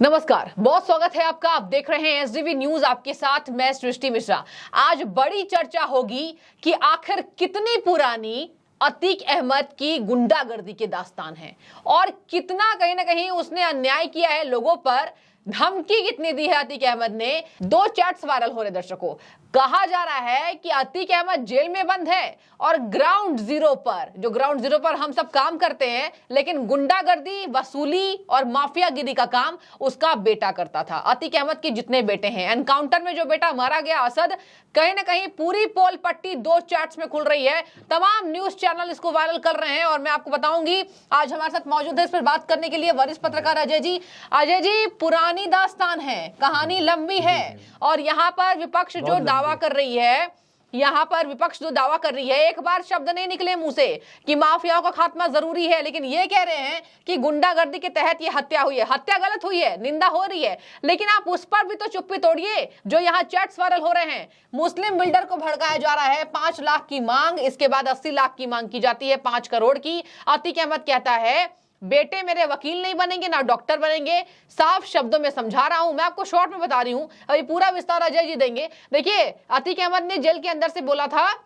नमस्कार, बहुत स्वागत है आपका। आप देख रहे हैं एसडीवी न्यूज, आपके साथ मैं सृष्टि मिश्रा। आज बड़ी चर्चा होगी कि आखिर कितनी पुरानी अतीक अहमद की गुंडागर्दी के दास्तान है और कितना कहीं ना कहीं उसने अन्याय किया है लोगों पर। धमकी कितनी दी है अतीक अहमद ने। दो चैट्स वायरल हो रहे दर्शकों। कहा जा रहा है कि अतीक अहमद जेल में बंद है और ग्राउंड जीरो पर हम सब काम करते हैं, लेकिन गुंडागर्दी, वसूली और माफियागिरी का काम उसका बेटा करता था। अतीक अहमद के जितने बेटे हैं, एनकाउंटर में जो बेटा मारा गया असद, कहीं ना कहीं पूरी पोल पट्टी दो चैट्स में खुल रही है। तमाम न्यूज चैनल इसको वायरल कर रहे हैं और मैं आपको बताऊंगी। आज हमारे साथ मौजूद है इस पर बात करने के लिए वरिष्ठ पत्रकार अजय जी। अजय जी, पुरानी दास्तान है, कहानी लंबी है और यहाँ पर विपक्ष जो दावा कर रही है, एक बार शब्द नहीं निकले मुंह से कि माफियाओं का खात्मा जरूरी है, लेकिन ये कह रहे हैं कि गुंडागर्दी के तहत ये हत्या हुई है। हत्या गलत हुई है, निंदा हो रही है, लेकिन आप उस पर भी तो चुप्पी तोड़िए। जो यहाँ चैट्स वायरल हो रहे हैं, मुस्लिम बिल्डर को भड़काया जा रहा है, 5 लाख की मांग, इसके बाद 80 लाख की मांग की जाती है, 5 करोड़ की। अतीक अहमद कहता है बेटे मेरे वकील नहीं बनेंगे, ना डॉक्टर बनेंगे। साफ शब्दों में समझा रहा हूं, मैं आपको शॉर्ट में बता रही हूं, अभी पूरा विस्तार अजय जी देंगे। देखिए, अतीक अहमद ने जेल के अंदर से बोला था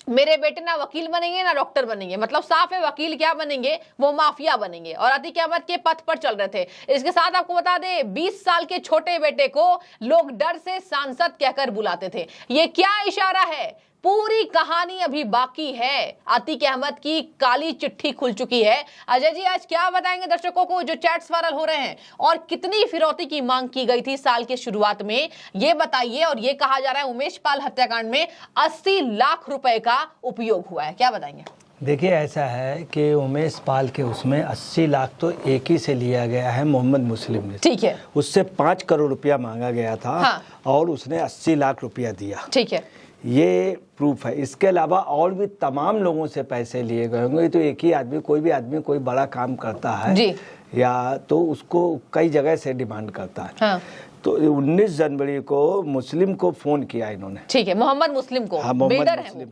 मेरे बेटे ना वकील बनेंगे ना डॉक्टर बनेंगे। मतलब साफ है, वकील क्या बनेंगे, वो माफिया बनेंगे। और अतीक अहमद के पथ पर चल रहे थे। इसके साथ आपको बता दें, 20 साल के छोटे बेटे को लोग डर से सांसद कहकर बुलाते थे। ये क्या इशारा है? पूरी कहानी अभी बाकी है। अतीक अहमद की काली चिट्ठी खुल चुकी है। अजय जी, आज क्या बताएंगे दर्शकों को? जो चैट्स वायरल हो रहे हैं और कितनी फिरौती की मांग की गई थी साल के शुरुआत में, ये बताइए। और ये कहा जा रहा है उमेश पाल हत्याकांड में 80 लाख रुपए का उपयोग हुआ है, क्या बताएंगे? देखिए, ऐसा है कि उमेश पाल के उसमें 80 लाख तो एक ही से लिया गया है, मोहम्मद मुस्लिम ने। ठीक है। उससे 5 करोड़ रुपया मांगा गया था। हाँ। और उसने 80 लाख रुपया दिया। ठीक है, ये प्रूफ है। इसके अलावा और भी तमाम लोगों से पैसे लिए गए होंगे। तो एक ही आदमी, कोई भी आदमी कोई बड़ा काम करता है जी, या तो उसको कई जगह से डिमांड करता है। हाँ। तो 19 जनवरी को मुस्लिम को फोन किया इन्होंने। ठीक है, मोहम्मद मुस्लिम को। हाँ, मोहम्मद मुस्लिम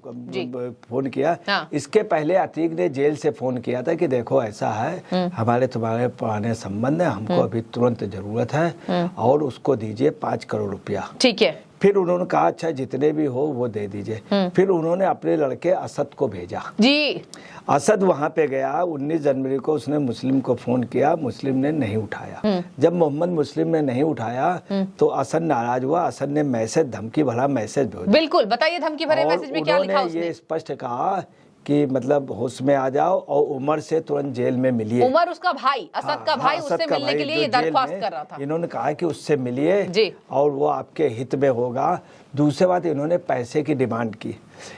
को फोन किया। हाँ। इसके पहले अतीक ने जेल से फोन किया था कि देखो ऐसा है, हमारे तुम्हारे पुराने संबंध है, हमको अभी तुरंत जरूरत है और उसको दीजिए 5 करोड़ रुपया। ठीक है। फिर उन्होंने कहा अच्छा जितने भी हो वो दे दीजिए। फिर उन्होंने अपने लड़के असद को भेजा जी। असद वहां पे गया। 19 जनवरी को उसने मुस्लिम को फोन किया, मुस्लिम ने नहीं उठाया। जब मोहम्मद मुस्लिम ने नहीं उठाया तो असद नाराज हुआ। असद ने मैसेज, धमकी भरा मैसेज भेजा। बिल्कुल बताइए, धमकी भरे मैसेज में क्या लिखा उसने? ये स्पष्ट कहा कि मतलब होश में आ जाओ और उमर से तुरंत जेल में मिलिए। उमर उसका भाई, असद का भाई, उससे मिलने के लिए ये दरख्वास्त कर रहा था। इन्होंने कहा कि उससे मिलिए और वो आपके हित में होगा। दूसरी बात, इन्होंने पैसे की डिमांड की।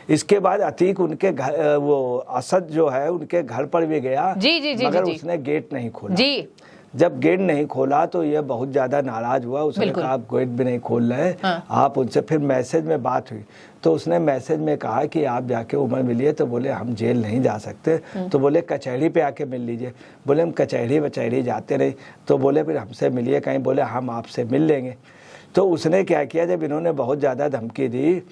इसके बाद अतीक उनके घर, वो असद जो है उनके घर पर भी गया जी, मगर उसने गेट नहीं खोला जी। जब गेट नहीं खोला तो ये बहुत ज्यादा नाराज हुआ। उसने कहा आप गेट भी नहीं खोल रहे। हाँ। आप उनसे, फिर मैसेज में बात हुई तो उसने मैसेज में कहा कि आप जाके उमर मिलिए। तो बोले हम जेल नहीं जा सकते। तो बोले कचहरी पे आके मिल लीजिए। बोले हम कचहरी जाते नहीं। तो बोले फिर हमसे मिलिए कहीं। बोले हम आपसे मिल लेंगे। तो उसने क्या किया, जब इन्होंने बहुत ज़्यादा धमकी दी,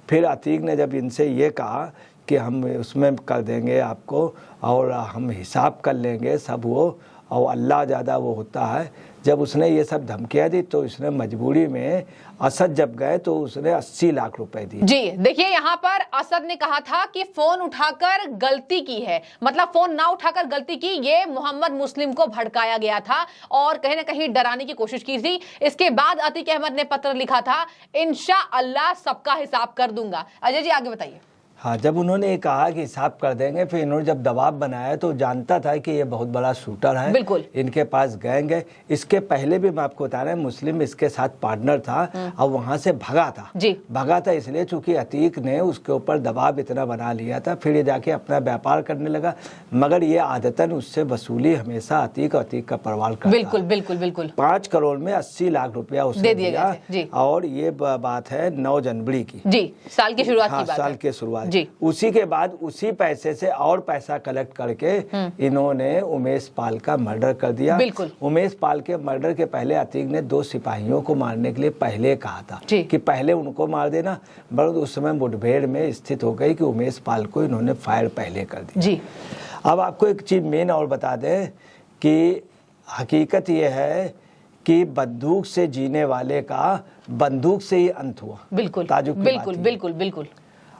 फिर अतीक ने जब इनसे ये कहा कि हम उसमें कर देंगे आपको और हम हिसाब कर लेंगे सब, वो और अल्लाह ज़्यादा वो होता है। जब उसने ये सब धमकियाँ दी तो इसने मजबूरी में, असद जब गए तो उसने 80 लाख रुपए दिए जी। देखिए, यहाँ पर असद ने कहा था कि फोन उठाकर गलती की है, मतलब फोन ना उठाकर गलती की। ये मोहम्मद मुस्लिम को भड़काया गया था और कहीं ना कहीं डराने की कोशिश की थी। इसके बाद अतीक अहमद ने पत्र लिखा था, इंशाअल्लाह सबका हिसाब कर दूंगा। अजय जी, आगे बताइए। हाँ, जब उन्होंने ये कहा कि हिसाब कर देंगे, फिर इन्होंने जब दबाव बनाया तो जानता था कि ये बहुत बड़ा शूटर है, बिल्कुल इनके पास गैंग है। इसके पहले भी मैं आपको बता रहा हूँ, मुस्लिम इसके साथ पार्टनर था और वहां से भगा था इसलिए चूंकि अतीक ने उसके ऊपर दबाव इतना बना लिया था। फिर ये जाके अपना व्यापार करने लगा, मगर ये आदतन उससे वसूली हमेशा अतीक का परिवार करता। बिल्कुल 5 करोड़ में 80 लाख रुपया उसने दिया। और ये बात है 9 जनवरी की जी, साल की शुरुआत की बात, साल के शुरुआत जी। उसी के बाद उसी पैसे से और पैसा कलेक्ट करके इन्होंने उमेश पाल का मर्डर कर दिया। बिल्कुल। उमेश पाल के मर्डर के पहले अतीक ने 2 सिपाहियों को मारने के लिए पहले कहा था कि पहले उनको मार देना, मगर उस समय मुठभेड़ में स्थित हो गई कि उमेश पाल को इन्होंने फायर पहले कर दिया जी। अब आपको एक चीज मेन और बता दें कि हकीकत यह है कि बंदूक से जीने वाले का बंदूक से ही अंत हुआ। बिल्कुल ताजुब की बिल्कुल बात बिल्कुल बिल्कुल।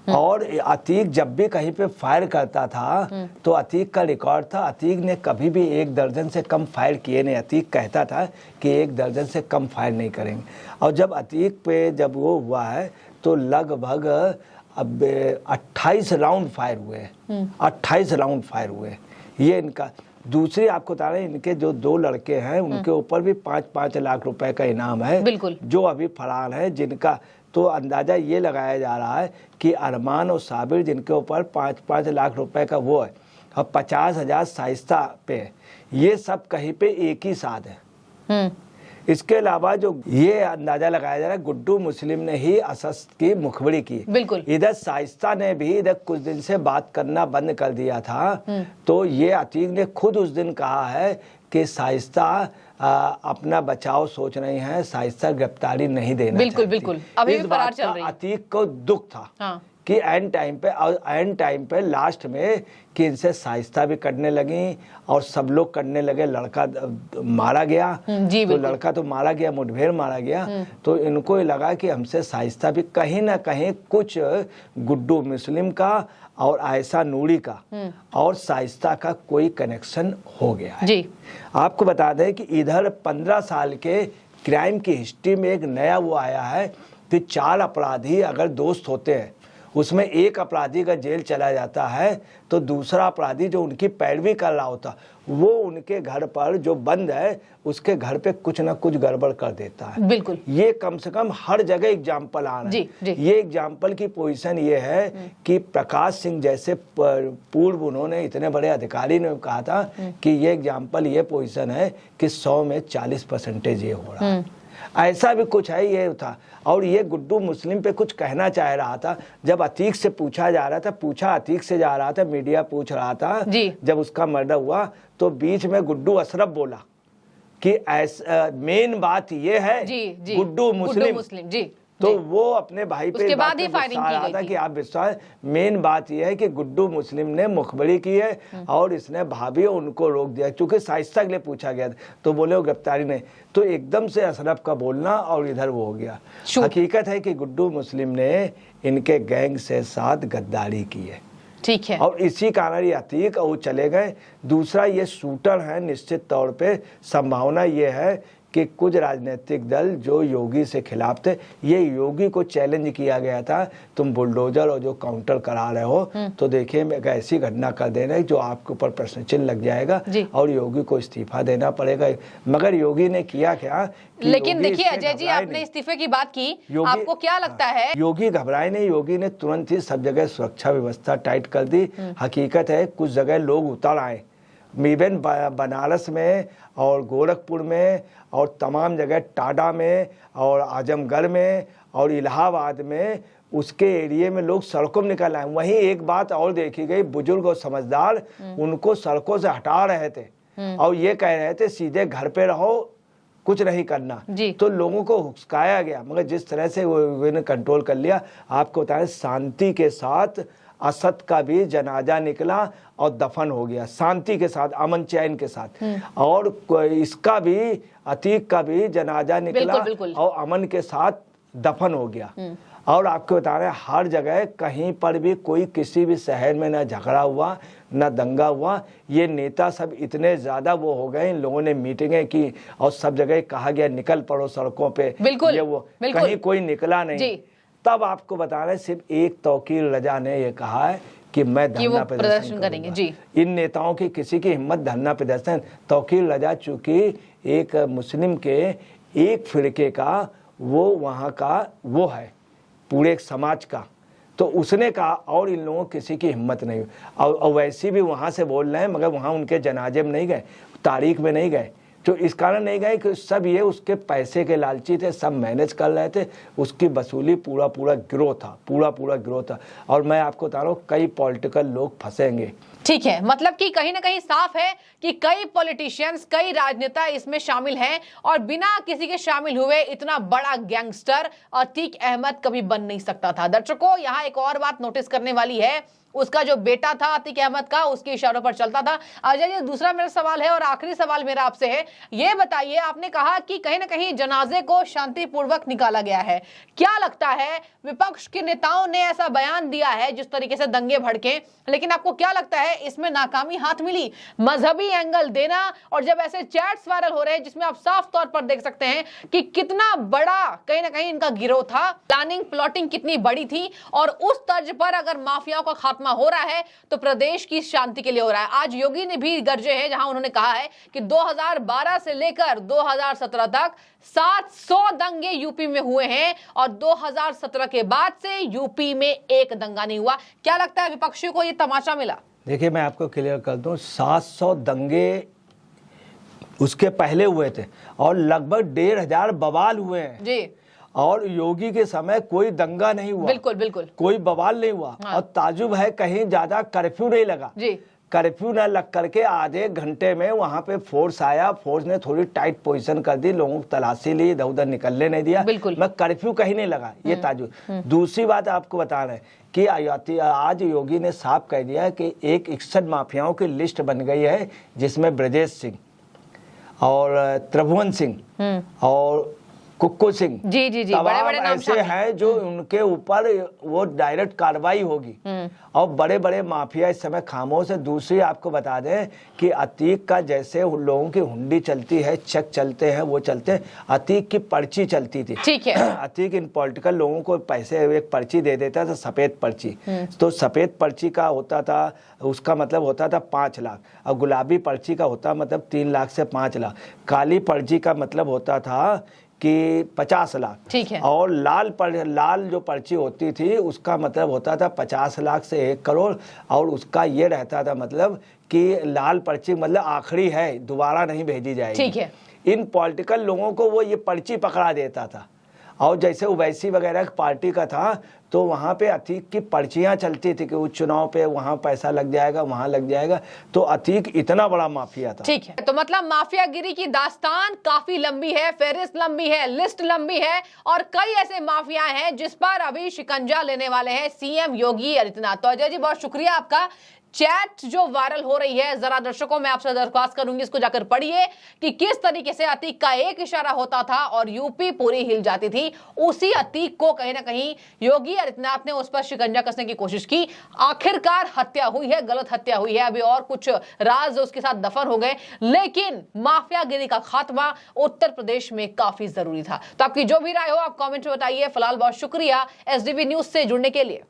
और अतीक जब भी कहीं पे फायर करता था तो अतीक का रिकॉर्ड था, अतीक ने कभी भी 1 दर्जन से कम फायर किए नहीं। अतीक कहता था कि 1 दर्जन से कम फायर नहीं करेंगे। और जब अतीक पे जब वो हुआ है तो लगभग अब 28 राउंड फायर हुए, 28 राउंड फायर हुए। ये इनका। दूसरी आपको बता रहे हैं, इनके जो 2 लड़के हैं उनके ऊपर भी 5-5 लाख रुपए का इनाम है, बिल्कुल, जो अभी फरार है, जिनका तो अंदाजा ये लगाया जा रहा है कि अरमान और साबिर जिनके ऊपर 5-5 लाख रुपए का वो है और 50,000 शाइस्ता पे है, ये सब कहीं पे एक ही साथ है। इसके अलावा जो ये अंदाजा लगाया जा रहा है, गुड्डू मुस्लिम ने ही असद की मुखबरी की। बिल्कुल। इधर शाइस्ता ने भी इधर कुछ दिन से बात करना बंद कर दिया था। तो ये अतीक ने खुद उस दिन कहा है कि शाइस्ता अपना बचाव सोच रही हैं, शाइस्ता गिरफ्तारी नहीं देना बिल्कुल बिल्कुल, अभी भी फरार चल रही है। अतीक को दुख था कि एंड टाइम पे लास्ट में कि इनसे शाइस्ता भी करने लगी और सब लोग करने लगे। लड़का मारा गया, तो लड़का तो मारा गया, मुठभेड़ मारा गया। तो इनको ये लगा कि हमसे शाइस्ता भी कहीं ना कहीं कुछ गुड्डू मुस्लिम का और आयशा नूरी का और शाइस्ता का कोई कनेक्शन हो गया है। जी। आपको बता दें कि इधर 15 साल के क्राइम की हिस्ट्री में एक नया वो आया है कि 4 अपराधी अगर दोस्त होते हैं, उसमें एक अपराधी का जेल चला जाता है तो दूसरा अपराधी जो उनकी पैरवी कर रहा होता वो उनके घर पर जो बंद है उसके घर पे कुछ ना कुछ गड़बड़ कर देता है। बिल्कुल। ये कम से कम हर जगह एग्जाम्पल आ रहा है। ये एग्जाम्पल की पोजीशन ये है कि प्रकाश सिंह जैसे पूर्व उन्होंने इतने बड़े अधिकारी ने कहा था कि ये एग्जाम्पल ये पोजीशन है कि 100 में 40% ये हो रहा है। ऐसा भी कुछ है ये था। और ये गुड्डू मुस्लिम पे कुछ कहना चाह रहा था। जब अतीक से पूछा जा रहा था, पूछा अतीक से जा रहा था, मीडिया पूछ रहा था जब उसका मर्डर हुआ तो बीच में गुड्डू अशरफ बोला कि ऐसा मेन बात ये है गुड्डू मुस्लिम जी। तो वो अपने भाई पे उसके बाद ही फायरिंग की गई था कि आप विश्वास, मेन बात यह है कि गुड्डू मुस्लिम ने मुखबरी की है और इसने भाभी उनको रोक दिया क्योंकि शाइस्ता के लिए पूछा गया था तो बोले वो गिरफ्तारी नहीं। तो एकदम से अशरफ का बोलना और इधर वो हो गया। हकीकत है कि गुड्डू मुस्लिम ने इनके गैंग से साथ गद्दारी की है। ठीक है। और इसी कारण ये अतीक और चले गए। दूसरा ये शूटर है, निश्चित तौर पे संभावना ये है कि कुछ राजनीतिक दल जो योगी से खिलाफ थे, ये योगी को चैलेंज किया गया था, तुम बुलडोजर और जो काउंटर करा रहे हो तो देखिए मैं ऐसी घटना कर देना जो आपके ऊपर प्रश्न चिन्ह लग जाएगा और योगी को इस्तीफा देना पड़ेगा। मगर योगी ने किया क्या? लेकिन देखिए अजय जी, आपने इस्तीफे की बात की, आपको क्या लगता है? योगी घबराए नहीं, योगी ने तुरंत ही सब जगह सुरक्षा व्यवस्था टाइट कर दी। हकीकत है कुछ जगह लोग उतर आए, इवन बनारस में और गोरखपुर में और तमाम जगह टाडा में और आजमगढ़ में और इलाहाबाद में उसके एरिए में लोग सड़कों में निकल आए। वहीं एक बात और देखी गई, बुजुर्ग और समझदार उनको सड़कों से हटा रहे थे और ये कह रहे थे सीधे घर पे रहो, कुछ नहीं करना। तो लोगों को हुक्काया गया, मगर जिस तरह से वो कंट्रोल कर लिया। आपको बताएं शांति के साथ असद का भी जनाजा निकला और दफन हो गया, शांति के साथ, अमन चैन के साथ। और इसका भी, अतीक का भी जनाजा निकला और अमन के साथ दफन हो गया। और आपको बता रहे हैं हर जगह कहीं पर भी कोई किसी भी शहर में ना झगड़ा हुआ ना दंगा हुआ। ये नेता सब इतने ज्यादा वो हो गए, इन लोगों ने मीटिंगें की और सब जगह कहा गया निकल पड़ो सड़कों पे, ये वो, कहीं कोई निकला नहीं। तब आपको बता रहे सिर्फ एक तौकीर रजा ने ये कहा है कि मैं धरना प्रदर्शन करेंगे जी। इन नेताओं की किसी की हिम्मत धरना प्रदर्शन, तौकीर रजा चूंकि एक मुस्लिम के एक फिरके का वो वहाँ का वो है पूरे समाज का, तो उसने कहा और इन लोगों किसी की हिम्मत नहीं। और वैसे भी वहाँ से बोल रहे हैं मगर वहाँ उनके जनाजे में नहीं गए, तारीख में नहीं गए। तो इस कारण नहीं गए कि सब ये उसके पैसे के लालची थे, सब मैनेज कर रहे थे, उसकी वसूली पूरा गिरोह था, पूरा गिरोह था। और मैं आपको बता रहा हूँ कई पॉलिटिकल लोग फंसेंगे। ठीक है, मतलब कि कहीं ना कहीं साफ है कि कई पॉलिटिशियंस, कई राजनेता इसमें शामिल हैं और बिना किसी के शामिल हुए इतना बड़ा गैंगस्टर अतीक अहमद कभी बन नहीं सकता था। दर्शकों, यहाँ एक और बात नोटिस करने वाली है उसका जो बेटा था अतीक अहमद का, उसके इशारों पर चलता था। अजय जी, दूसरा मेरा सवाल है और आखिरी सवाल मेरा आपसे है, ये बताइए, आपने कहा कि कहीं ना कहीं जनाजे को शांतिपूर्वक निकाला गया है, क्या लगता है विपक्ष के नेताओं ने ऐसा बयान दिया है जिस तरीके से दंगे भड़के, लेकिन आपको क्या लगता है इसमें नाकामी हाथ मिली? मजहबी एंगल देना, और जब ऐसे चैट्स वायरल हो रहे हैं जिसमें आप साफ तौर पर देख सकते हैं कि कितना बड़ा कहीं ना कहीं इनका गिरोह था, प्लानिंग प्लॉटिंग कितनी बड़ी थी, और उस तर्ज पर अगर माफियाओं का खात्मा हो रहा है तो प्रदेश की शांति के लिए हो रहा है। आज योगी ने भी गर्जे हैं, जहां उन्होंने कहा है कि 2012 से लेकर 2017 तक 700 दंगे यूपी में हुए हैं और 2017 के बाद से यूपी में एक दंगा नहीं हुआ। क्या लगता है विपक्षियों को यह तमाशा मिला? देखिए, मैं आपको क्लियर कर दूं, 700 दंगे उसके पहले हुए थे और लगभग 1500 बवाल हुए हैं जी। और योगी के समय कोई दंगा नहीं हुआ, बिल्कुल बिल्कुल, कोई बवाल नहीं हुआ। हाँ। और ताजुब है, कहीं ज्यादा कर्फ्यू नहीं लगा जी। कर्फ्यू न लग करके आधे घंटे में वहां पे फोर्स आया, फोर्स ने थोड़ी टाइट पोजीशन कर दी, लोगों को तलाशी ली, इधर उधर निकलने नहीं दिया। मैं कर्फ्यू कहीं नहीं लगा, ये ताजुब। दूसरी बात आपको बता रहे हैं कि आज योगी ने साफ कह दिया कि एक 61 माफियाओं की लिस्ट बन गई है, जिसमें ब्रजेश सिंह और त्रिभुवन सिंह और कुक्कू सिंह जी जी जी, बड़े बड़े नाम ऐसे हैं जो उनके ऊपर वो डायरेक्ट कार्रवाई होगी। और बड़े बड़े माफिया इस समय खामोश है। दूसरी आपको बता दें कि अतीक का जैसे लोगों की हुंडी चलती है, चेक चलते हैं, वो चलते हैं, अतीक की पर्ची चलती थी। ठीक है। अतीक इन पॉलिटिकल लोगों को पैसे एक पर्ची दे देता था, सफेद पर्ची। तो सफेद पर्ची का होता था, उसका मतलब होता था 5 लाख, और गुलाबी पर्ची का होता मतलब 3 लाख से 5 लाख। काली पर्ची का मतलब होता था कि 50 लाख। ठीक है। और लाल जो पर्ची होती थी उसका मतलब होता था 50 लाख से 1 करोड़, और उसका ये रहता था मतलब कि लाल पर्ची मतलब आखिरी है, दोबारा नहीं भेजी जाएगी। ठीक है। इन पॉलिटिकल लोगों को वो ये पर्ची पकड़ा देता था। और जैसे ओवैसी वगैरह पार्टी का था तो वहाँ पे अतीक की पर्चियाँ चलती थी कि उस चुनाव पे वहाँ पैसा लग जाएगा, वहाँ लग जाएगा। तो अतीक इतना बड़ा माफिया था। ठीक है। तो मतलब माफियागिरी की दास्तान काफी लंबी है, फेहरिस्त लंबी है, लिस्ट लंबी है, और कई ऐसे माफिया हैं जिस पर अभी शिकंजा लेने वाले हैं सीएम योगी आदित्यनाथ। तो अजय जी, बहुत शुक्रिया आपका। चैट जो वायरल हो रही है, जरा दर्शकों मैं आपसे दरख्वास्त करूंगी इसको जाकर पढ़िए कि किस तरीके से अतीक का एक इशारा होता था और यूपी पूरी हिल जाती थी। उसी अतीक को कहीं ना कहीं योगी आदित्यनाथ ने उस पर शिकंजा कसने की कोशिश की, आखिरकार हत्या हुई है, गलत हत्या हुई है। अभी और कुछ राज उसके साथ दफन हो गए, लेकिन माफियागिरी का खात्मा उत्तर प्रदेश में काफी जरूरी था। तो आपकी जो भी राय हो आप कॉमेंट में बताइए। फिलहाल बहुत शुक्रिया एसडीबी न्यूज से जुड़ने के लिए।